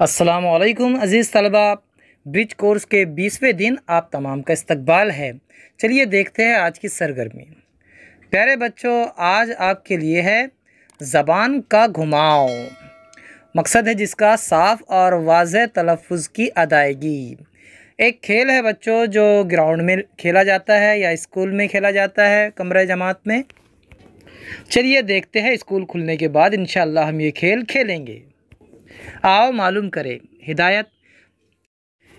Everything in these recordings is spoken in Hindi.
अस्सलामुअलैकुम अज़ीज़ तलबा, ब्रिज कोर्स के 20वें दिन आप तमाम का इस्तकबाल है। चलिए देखते हैं आज की सरगर्मी। प्यारे बच्चों, आज आपके लिए है ज़बान का घुमाव। मकसद है जिसका साफ़ और वाज़ेह तलफ़्फ़ुज़ की अदायगी। एक खेल है बच्चों जो ग्राउंड में खेला जाता है या स्कूल में खेला जाता है कमरे जमात में। चलिए देखते हैं स्कूल खुलने के बाद इंशाअल्लाह हम ये खेल खेलेंगे। आओ मालूम करें हिदायत।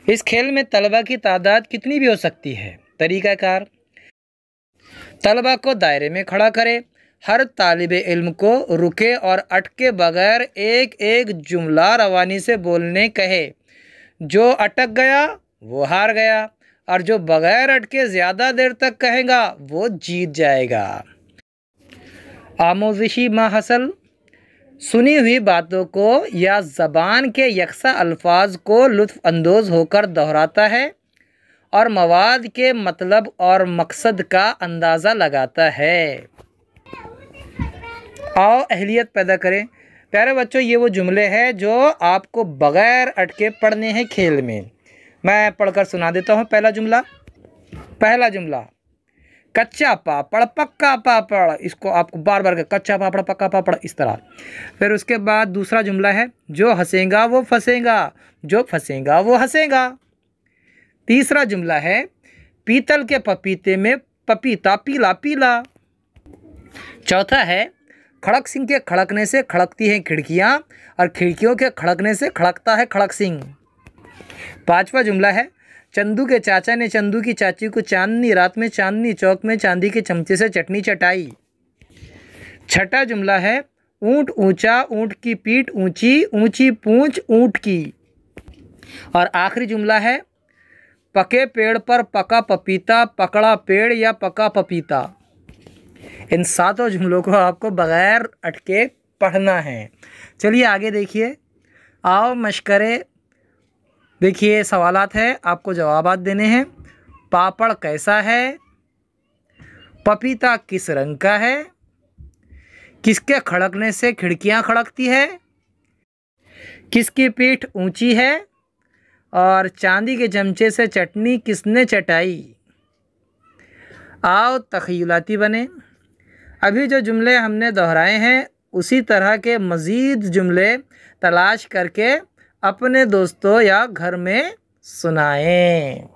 इस खेल में तलबा की तादाद कितनी भी हो सकती है। तरीक़ाकार, तलबा को दायरे में खड़ा करे, हर तालिब इल्म को रुके और अटके बगैर एक एक जुमला रवानी से बोलने कहे। जो अटक गया वो हार गया और जो बगैर अटके ज़्यादा देर तक कहेगा वो जीत जाएगा। आमोज़िशी माहसल, सुनी हुई बातों को या ज़बान के यकसा अल्फाज को लुत्फ़ अंदोज़ होकर दोहराता है और मवाद के मतलब और मकसद का अंदाज़ा लगाता है। आओ अहलियत पैदा करें। प्यारे बच्चों, ये वो जुमले हैं जो आपको बग़ैर अटके पढ़ने हैं खेल में। मैं पढ़कर सुना देता हूँ। पहला जुमला, कच्चा पापड़ पक्का पापड़। इसको आपको बार बार कच्चा पापड़ पक्का पापड़ इस तरह। फिर उसके बाद दूसरा जुमला है, जो हंसेगा वो फंसेगा, जो फंसेगा वो हंसेगा। तीसरा जुमला है, पीतल के पपीते में पपीता पीला पीला। चौथा है, खड़क सिंह के खड़कने से खड़कती हैं खिड़कियाँ और खिड़कियों के खड़कने से खड़कता है खड़क सिंह। पांचवा जुमला है, चंदू के चाचा ने चंदू की चाची को चांदनी रात में चांदनी चौक में चांदी के चमचे से चटनी चटाई। छठा जुमला है, ऊंट ऊंचा ऊंट की पीठ ऊंची ऊंची पूंछ ऊंट की। और आखिरी जुमला है, पके पेड़ पर पका पपीता, पकड़ा पेड़ या पका पपीता। इन सातों जुमलों को आपको बग़ैर अटके पढ़ना है। चलिए आगे देखिए। आओ मशकरे। देखिए सवालात है, आपको जवाबात देने हैं। पापड़ कैसा है? पपीता किस रंग का है? किसके खड़कने से खिड़कियां खड़कती है? किसकी पीठ ऊंची है? और चांदी के चमचे से चटनी किसने चटाई? आओ तख़य्युलाती बने। अभी जो जुमले हमने दोहराए हैं उसी तरह के मज़ीद जुमले तलाश करके अपने दोस्तों या घर में सुनाएं।